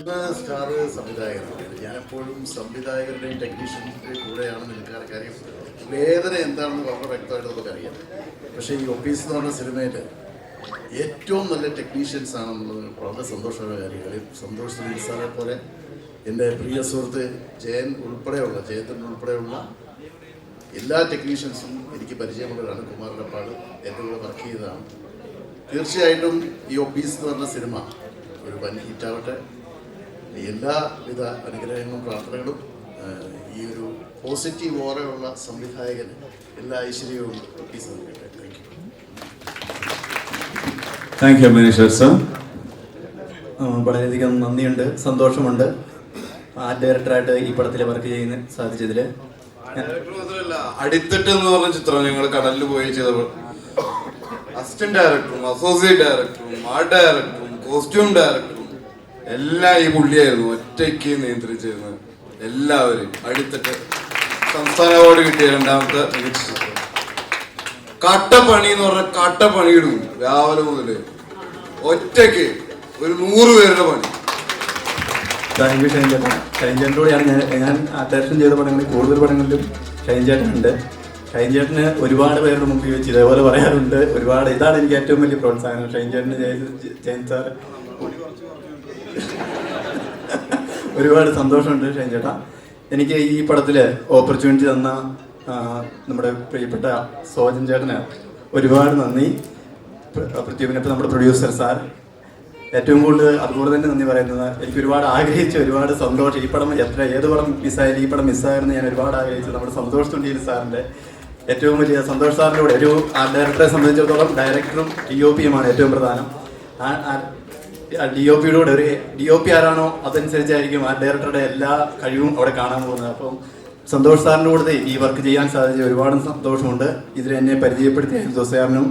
Star സംവിധായകനാണ്. ഞാനെപ്പോഴും സംവിധായകരുടെയും ടെക്നീഷ്യൻ്റെയും കൂടെയാണ് നിൽക്കാൻ. കാര്യം വേദന എന്താണെന്ന് വളരെ വ്യക്തമായിട്ട് നമുക്കറിയാം. പക്ഷേ ഈ ഒപ്പീസ് എന്ന് പറഞ്ഞ സിനിമയിൽ ഏറ്റവും നല്ല ടെക്നീഷ്യൻസ് ആണെന്നുള്ളത് വളരെ സന്തോഷമുള്ള കാര്യങ്ങൾ. സന്തോഷ് സുനിൽ സാറെ പോലെ എൻ്റെ പ്രിയ സുഹൃത്ത് ജയന്തൻ ഉൾപ്പെടെയുള്ള എല്ലാ ടെക്നീഷ്യൻസും എനിക്ക് പരിചയമുള്ളവരാണ്. കുമാരനപ്പാട് എൻ്റെ കൂടെ വർക്ക് ചെയ്തതാണ്. തീർച്ചയായിട്ടും ഈ ഒപ്പീസ് എന്ന് പറഞ്ഞ സിനിമ ഒരു വൻ ഹിറ്റാവട്ടെ. എല്ലാവിധ അനുഗ്രഹങ്ങളും പ്രാർത്ഥനകളും ഈ ഒരു പോസിറ്റീവ് ഓറയുള്ള സംവിധായകന് എല്ലാ ഐശ്വര്യവും ഒപ്പീസ് നൽകട്ടെ. Thank you Manish sir. വളരെയധികം നന്ദിയുണ്ട്, സന്തോഷമുണ്ട് ആർട്ട് ഡയറക്ടറായിട്ട് ഈ പടത്തിൽ വർക്ക് ചെയ്യാൻ സാധിച്ചതിൽ. അടിത്തട്ട് എന്ന് പറഞ്ഞ ചിത്രം ഞങ്ങൾ കടലിൽ പോയി ചെയ്തപ്പോൾ അസിസ്റ്റന്റ് ഡയറക്ടറും അസോസിയേറ്റ് ഡയറക്ടറും ആർട്ട് ഡയറക്ടറും കോസ്റ്റ്യൂം ഡയറക്ടറും എല്ലാം ഈ പുള്ളിയായിരുന്നു ഒറ്റയ്ക്ക് നിയന്ത്രിച്ചിരുന്നത്. എല്ലാവരും അടിത്തട്ട് സംസ്ഥാന അവാർഡ് കിട്ടിയ രണ്ടാമത്തെ മികച്ച ചിത്രം. കട്ടപ്പണി എന്ന് പറഞ്ഞാൽ കട്ടപ്പണി ഇടും രാവിലെ മുതല് ഒറ്റയ്ക്ക് ഒരു 100 പേരുടെ പണി. താങ്ക് യു ഷൈൻ ചേട്ടൻ. ഷൈൻ ചേട്ടനോടെയാണ് ഞാൻ അറ്റാച്ച്മെന്റ് ചെയ്ത പടങ്ങളിൽ കൂടുതൽ പടങ്ങളിലും ഷൈൻ ചേട്ടനുണ്ട്. ഷൈൻ ചേട്ടന് ഒരുപാട് പേരുടെ മുമ്പിൽ വെച്ച് ഇതേപോലെ പറയാറുണ്ട്. ഇതാണ് എനിക്ക് ഏറ്റവും വലിയ പ്രോത്സാഹനം. ഷൈൻ ചേട്ടന് ജയൻ സാർ ഒരുപാട് സന്തോഷമുണ്ട്. ഷൈൻ ചേട്ടാ, എനിക്ക് ഈ പടത്തിൽ ഓപ്പർച്യൂണിറ്റി തന്ന നമ്മുടെ പ്രിയപ്പെട്ട സോജൻ ചേട്ടന് ഒരുപാട് നന്ദി. പ്രത്യേകം നമ്മുടെ പ്രൊഡ്യൂസർ സാർ ഏറ്റവും കൂടുതൽ അതുപോലെ തന്നെ നന്ദി പറയുന്നത്. എനിക്ക് ഒരുപാട് ആഗ്രഹിച്ചു, ഒരുപാട് സന്തോഷം. ഈ പടം ഏത് പടം മിസ്സായാലും ഈ പടം മിസ്സായിരുന്നു ഞാൻ ഒരുപാട് ആഗ്രഹിച്ചു. നമ്മുടെ സന്തോഷ് തുണ്ടിയിൽ സാറിൻ്റെ ഏറ്റവും വലിയ സന്തോഷ് സാറിൻ്റെ കൂടെ ഒരു ആർട്ട് ഡയറക്ടറെ സംബന്ധിച്ചിടത്തോളം ഡയറക്ടറും DOPയുമാണ് ഏറ്റവും പ്രധാനം. DOPയുടെ കൂടെ ഒരു DOP ആരാണോ അതനുസരിച്ചായിരിക്കും ആർട്ട് ഡയറക്ടറുടെ എല്ലാ കഴിവും അവിടെ കാണാൻ പോകുന്നത്. അപ്പം സന്തോഷ് സാറിൻ്റെ കൂടെ ഈ വർക്ക് ചെയ്യാൻ സാധിച്ച ഒരുപാട് സന്തോഷമുണ്ട്. ഇതിൽ എന്നെ പരിചയപ്പെടുത്തിയ ജോസാറിനും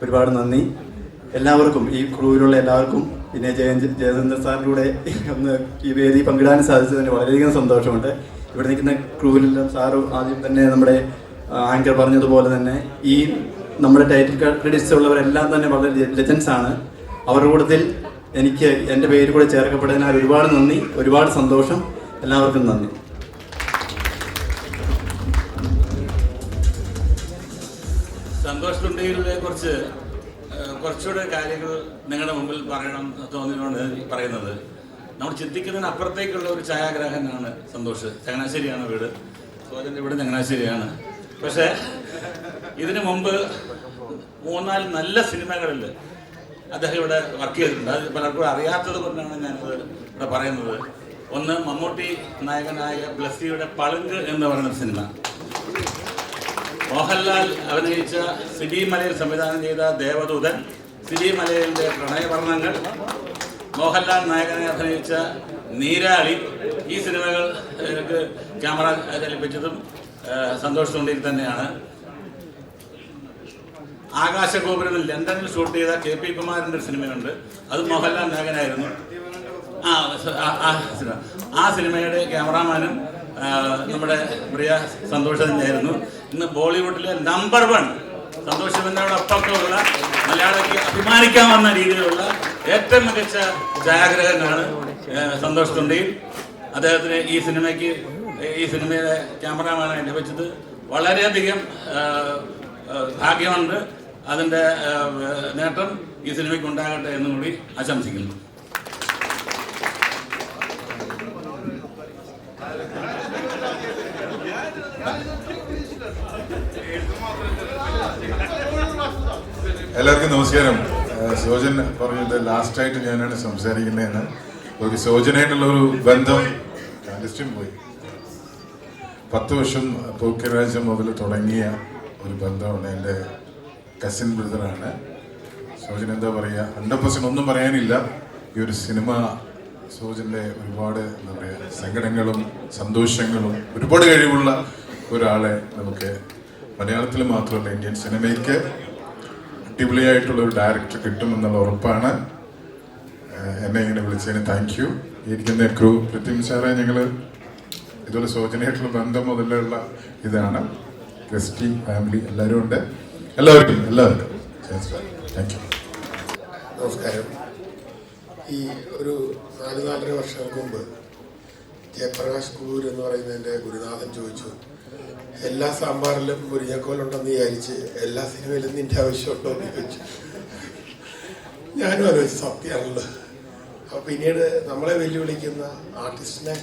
ഒരുപാട് നന്ദി. എല്ലാവർക്കും, ഈ ക്രൂവിലുള്ള എല്ലാവർക്കും, പിന്നെ ജയചന്ദ്രൻ സാറിൻ്റെ കൂടെ ഒന്ന് ഈ വേദി പങ്കിടാൻ സാധിച്ചതിന് വളരെയധികം സന്തോഷമുണ്ട്. ഇവിടെ നിൽക്കുന്ന ക്രൂവിലെല്ലാം സാറ് ആദ്യം തന്നെ നമ്മുടെ ആങ്കർ പറഞ്ഞതുപോലെ തന്നെ ഈ നമ്മുടെ ടൈറ്റിൽ ക്രെഡിറ്റ്സ് ഉള്ളവരെല്ലാം തന്നെ വളരെ ലെജൻസ് ആണ്. അവരുടെ കൂട്ടത്തിൽ എനിക്ക് എൻ്റെ പേര് കൂടെ ചേർക്കപ്പെട്ടതിനാൽ ഒരുപാട് നന്ദി, ഒരുപാട് സന്തോഷം. എല്ലാവർക്കും നന്ദി. സന്തോഷ് തുണ്ടിയിലെ കുറിച്ച് കുറച്ചുകൂടെ കാര്യങ്ങൾ നിങ്ങളുടെ മുമ്പിൽ പറയണം തോന്നിയാണ് പറയുന്നത്. നമ്മൾ ചിന്തിക്കുന്നതിന് അപ്പുറത്തേക്കുള്ള ഒരു ഛായാഗ്രാഹകനാണ് സന്തോഷ്. ചങ്ങനാശ്ശേരിയാണ് വീട്, സോജൻ്റെ വീട് ചങ്ങനാശ്ശേരിയാണ്. പക്ഷേ ഇതിനു മുമ്പ് 3-4 നല്ല സിനിമകളിൽ അദ്ദേഹം ഇവിടെ വർക്ക് ചെയ്തിട്ടുണ്ട്. അത് പലർക്കും അറിയാത്തത് കൊണ്ടാണ് ഞാനത് ഇവിടെ പറയുന്നത്. ഒന്ന്, മമ്മൂട്ടി നായകനായ ബ്ലസ്സിയുടെ പളുങ്ക് എന്ന് പറയുന്ന സിനിമ, മോഹൻലാൽ അഭിനയിച്ച സിബി മലയിൽ സംവിധാനം ചെയ്ത ദേവദൂതൻ, സിബി മലയിലെ പ്രണയവർണ്ണങ്ങൾ, മോഹൻലാൽ നായകനെ അഭിനയിച്ച നീരാളി. ഈ സിനിമകൾ ക്യാമറ ചലിപ്പിച്ചതും സന്തോഷ് തുണ്ടിയിൽ തന്നെയാണ്. ആകാശഗോപുരത്തിൽ ലണ്ടനിൽ ഷൂട്ട് ചെയ്ത KP കുമാരൻ്റെ ഒരു സിനിമയുണ്ട്, അത് മോഹൻലാൽ നായകനായിരുന്നു. ആ സിനിമയുടെ ക്യാമറാമാനും നമ്മുടെ പ്രിയ സന്തോഷ് തന്നെയായിരുന്നു. ഇന്ന് ബോളിവുഡിലെ നമ്പർ 1 സന്തോഷ് ശിവനോടൊപ്പമൊക്കെയുള്ള മലയാളിക്ക് അഭിമാനിക്കാവുന്ന രീതിയിലുള്ള ഏറ്റവും മികച്ച ഛായാഗ്രഹകനാണ് സന്തോഷ് തുണ്ടിയിൽ. അദ്ദേഹത്തിന് ഈ സിനിമയിലെ ക്യാമറാമാനായി ലഭിച്ചത് വളരെയധികം ഭാഗ്യമുണ്ട്. അതിൻ്റെ നേട്ടം ഈ സിനിമയ്ക്ക് ഉണ്ടാകട്ടെ എന്നുകൂടി ആശംസിക്കുന്നു. എല്ലാവർക്കും നമസ്കാരം. സോജൻ പറഞ്ഞത് ലാസ്റ്റായിട്ട് ഞാനാണ് സംസാരിക്കുന്നതെന്ന്. ഒരു സോജനായിട്ടുള്ള ഒരു ബന്ധം ലിസ്റ്റും പോയി 10 വർഷം പോക്കിരാജ്യം മുതൽ തുടങ്ങിയ ഒരു ബന്ധമാണ്. എൻ്റെ കസിൻ ബ്രദറാണ് സോജൻ. എന്താ പറയുക, 100% ഒന്നും പറയാനില്ല. ഈ ഒരു സിനിമ സോജൻ്റെ ഒരുപാട് എന്താ പറയുക സങ്കടങ്ങളും സന്തോഷങ്ങളും ഒരുപാട് കഴിവുള്ള ഒരാളെ നമുക്ക് മലയാളത്തിൽ മാത്രമല്ല ഇന്ത്യൻ സിനിമയ്ക്ക് അടിപൊളിയായിട്ടുള്ള ഒരു ഡയറക്ടർ കിട്ടുമെന്നുള്ള ഉറപ്പാണ്. എന്നെ ഇങ്ങനെ വിളിച്ചതിന് താങ്ക് യു. ഇരിക്കുന്ന ക്രൂ, പൃഥ്വി സാറെ, ഞങ്ങൾ ഇതുപോലെ സോജനായിട്ടുള്ള ബന്ധം മുതലുള്ള ഇതാണ്. ക്രിസ്റ്റി ഫാമിലി എല്ലാവരും ഉണ്ട്. എല്ലാവർക്കും താങ്ക് യു. നമസ്കാരം. ഈ ഒരു 4-4.5 വർഷങ്ങൾക്ക് മുമ്പ് ജയപ്രകാശ് കുളൂർ എന്ന് പറയുന്ന എൻ്റെ ഗുരുനാഥൻ ചോദിച്ചു, എല്ലാ സാമ്പാറിലും മുരിങ്ങക്കോലുണ്ടെന്ന് വിചാരിച്ച് എല്ലാ സിനിമയിലും നിൻ്റെ ആവശ്യമുണ്ടോ എന്ന് ചോദിച്ചു. ഞാനും ആലോചിച്ചു, സത്യമാണല്ലോ. അപ്പോൾ പിന്നീട് നമ്മളെ വെല്ലുവിളിക്കുന്ന ആർട്ടിസ്റ്റിനെ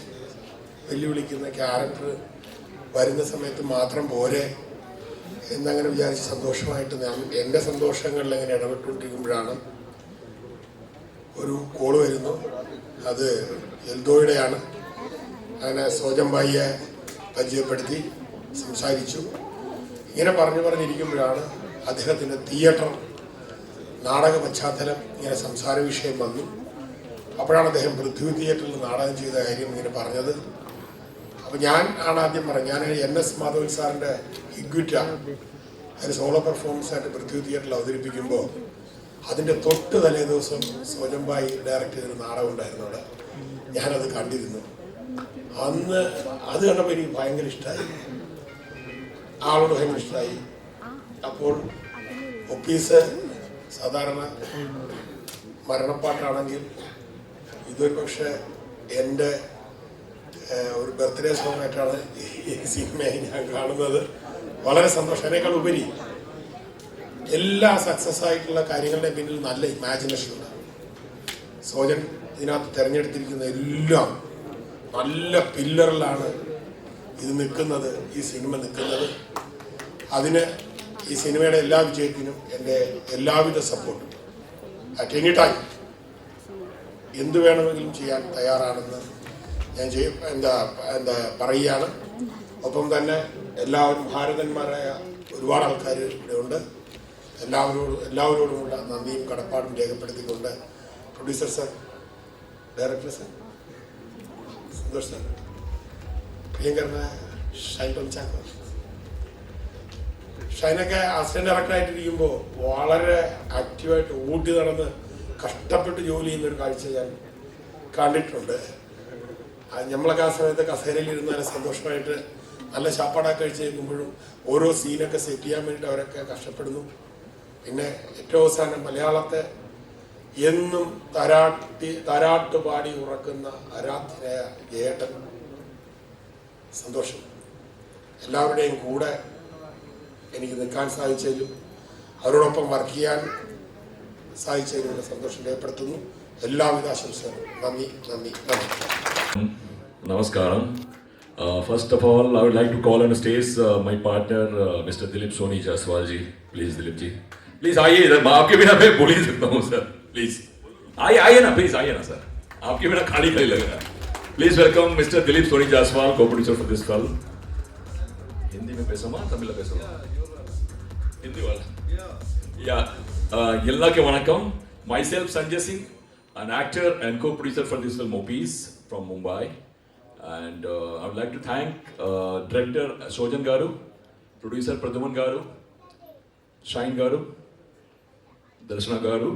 വെല്ലുവിളിക്കുന്ന ക്യാരക്ടർ വരുന്ന സമയത്ത് മാത്രം പോരെ എന്നങ്ങനെ വിചാരിച്ച് സന്തോഷമായിട്ട് ഞാൻ എൻ്റെ സന്തോഷങ്ങളിൽ അങ്ങനെ ഇടപെട്ടുകൊണ്ടിരിക്കുമ്പോഴാണ് ഒരു കോള് വരുന്നു. അത് എൽദോയുടെയാണ്. അങ്ങനെ സോജംബായിയെ പരിചയപ്പെടുത്തി സംസാരിച്ചു. ഇങ്ങനെ പറഞ്ഞിരിക്കുമ്പോഴാണ് അദ്ദേഹത്തിൻ്റെ തിയേറ്റർ നാടക പശ്ചാത്തലം ഇങ്ങനെ സംസാര വിഷയം വന്നു. അപ്പോഴാണ് അദ്ദേഹം പൃഥ്വി തിയേറ്ററിൽ നാടകം ചെയ്ത കാര്യം ഇങ്ങനെ പറഞ്ഞത്. അപ്പോൾ ഞാൻ ആദ്യം പറഞ്ഞത്, ഞാൻ NS മാധവൻ സാറിൻ്റെ ഇഗ്വിറ്റ അതിന് സോളോ പെർഫോമൻസ് ആയിട്ട് പൃഥ്വി തിയേറ്ററിൽ അവതരിപ്പിക്കുമ്പോൾ അതിൻ്റെ തൊട്ട് തലേ ദിവസം സോജംബായി ഡയറക്റ്റ് ചെയ്തൊരു നാടകം ഉണ്ടായിരുന്നു അവിടെ. ഞാനത് കണ്ടിരുന്നു. അന്ന് അത് കണ്ടപ്പോൾ എനിക്ക് ഭയങ്കര ഇഷ്ടമായി, ആളോട് ഭയങ്കര ഇഷ്ടമായി. അപ്പോൾ ഒപ്പീസ് സാധാരണ മരണപ്പാട്ടാണെങ്കിൽ ഇതൊരു പക്ഷേ എൻ്റെ ഒരു ബർത്ത്ഡേ സോങ് ആയിട്ടാണ് ഈ സിനിമയെ ഞാൻ കാണുന്നത്. വളരെ സന്തോഷം. അതിനേക്കാൾ ഉപരി എല്ലാ സക്സസ് ആയിട്ടുള്ള കാര്യങ്ങളുടെ പിന്നിൽ നല്ല ഇമാജിനേഷൻ ഉണ്ട്. സോജൻ ഇതിനകത്ത് തിരഞ്ഞെടുത്തിരിക്കുന്ന എല്ലാം നല്ല പില്ലറിലാണ് ഇത് നിൽക്കുന്നത്, ഈ സിനിമ നിൽക്കുന്നത്. അതിന് ഈ സിനിമയുടെ എല്ലാ വിജയത്തിനും എൻ്റെ എല്ലാവിധ സപ്പോർട്ടും അറ്റ് എനി ടൈം എന്തു വേണമെങ്കിലും ചെയ്യാൻ തയ്യാറാണെന്ന് ഞാൻ പറയുകയാണ്. ഒപ്പം തന്നെ എല്ലാവരും ഭാരതന്മാരായ ഒരുപാട് ആൾക്കാർ ഇവിടെ ഉണ്ട്. എല്ലാവരോടുമുള്ള നന്ദിയും കടപ്പാടും രേഖപ്പെടുത്തിക്കൊണ്ട് producer sir, director sir, Santhosh sir, പ്രിയങ്കരനായ ഷൈൻ ടോം ചാക്കോ, ഷൈനൊക്കെ അസിസ്റ്റന്റ് ഡയറക്ടറായിട്ടിരിക്കുമ്പോൾ വളരെ ആക്റ്റീവായിട്ട് ഓടി നടന്ന് കഷ്ടപ്പെട്ട് ജോലി ചെയ്യുന്നൊരു കാഴ്ച ഞാൻ കണ്ടിട്ടുണ്ട്. നമ്മളൊക്കെ ആ സമയത്ത് കസേരയിലിരുന്നാലും സന്തോഷമായിട്ട് നല്ല ചാപ്പാടൊക്കെ കഴിച്ച് കഴിക്കുമ്പോഴും ഓരോ സീനൊക്കെ സെറ്റ് ചെയ്യാൻ വേണ്ടിയിട്ട് അവരൊക്കെ കഷ്ടപ്പെടുന്നു. പിന്നെ ഏറ്റവും അവസാനം മലയാളത്തെ എന്നും താരാട്ട് പാടി ഉറക്കുന്ന ആരാധ്യനായ ജയേട്ടൻ, സന്തോഷം. എല്ലാവരുടെയും കൂടെ എനിക്ക് നിൽക്കാൻ സാധിച്ചതിലും അവരോടൊപ്പം വർക്ക് ചെയ്യാൻ സാധിച്ചതിലും സന്തോഷം രേഖപ്പെടുത്തുന്നു. എല്ലാവിധ ആശംസകളും. നന്ദി നന്ദി നന്ദി. Namaskaram. First of all, I would like to call on stage my partner, Mr. Dilip Soni Jaswal ji. Please, Dilip ji. Please, आइए इधर. आपके बिना मैं बोल ही सकता हूँ सर. Please, आइए ना, please आइए ना सर. आपके बिना खाली लग रहा है. Please welcome Mr. Dilip Soni Jaswal, co-producer for this film. Hindi में पैसा मार, तमिल में पैसा मार. हिंदी वाला. Yeah. Yellake vanakkam. Myself Sanjay Singh, an actor and co-producer for this film Opis from Mumbai. And I would like to thank director Sojan Garu, producer Pradhuman Garu, Shine Garu, Darshana Garu,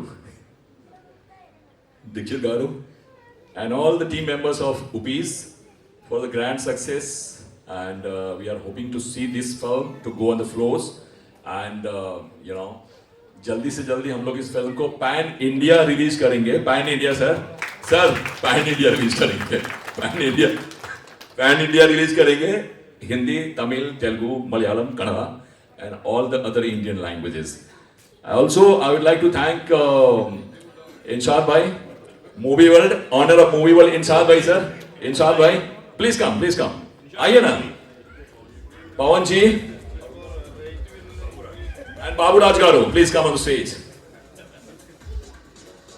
Dikshit Garu, and all the team members of Upis for the grand success. And we are hoping to see this film to go on the floors. And जल्दी से जल्दी हम लोग इस film को pan India release करेंगे. Pan India sir pan India release करेंगे. Pan India release करेंगे. Hindi, Tamil, Telugu, Malayalam, Kannada and all the other Indian languages. I would like to thank Inshad Bhai, Movie World, honor of Movie World, Inshad Bhai sir. Inshad Bhai, please come. आइए ना. Pawan ji and Babu Raj Garu, please come on the stage.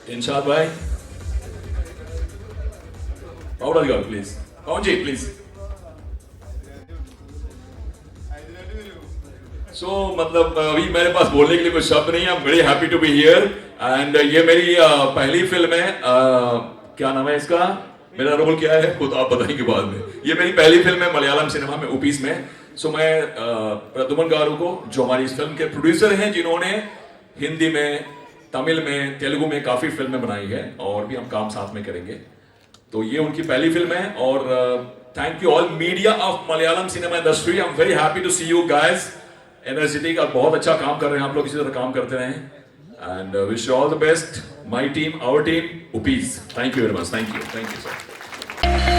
Inshad Bhai, Babu Raj Garu, please. Pawan ji, please. So, मतलब अभी मेरे पास बोलने के लिए कुछ शब्द नहीं है. I'm very happy to be here and ये मेरी पहली फिल्म है. क्या नाम है इसका? मेरा रोल क्या है खुद आप बताएंगे बाद में. ये मेरी पहली फिल्म है मलयालम सिनेमा में, ओपीस में. सो मैं प्रद्युमन गारू को, जो हमारी इस फिल्म के प्रोड्यूसर हैं, जिन्होंने हिंदी में, तमिल में, तेलुगु में काफ़ी फिल्में बनाई है और भी हम काम साथ में करेंगे. तो ये उनकी पहली फिल्म है. और thank you all media of Malayalam cinema industry. I am very happy to see you guys. Energetic और बहुत अच्छा काम कर रहे हैं आप लोग. इसी तरह काम करते रहें. And wish you all the best. my team, our team, Upis. Thank you very much. Thank you, sir.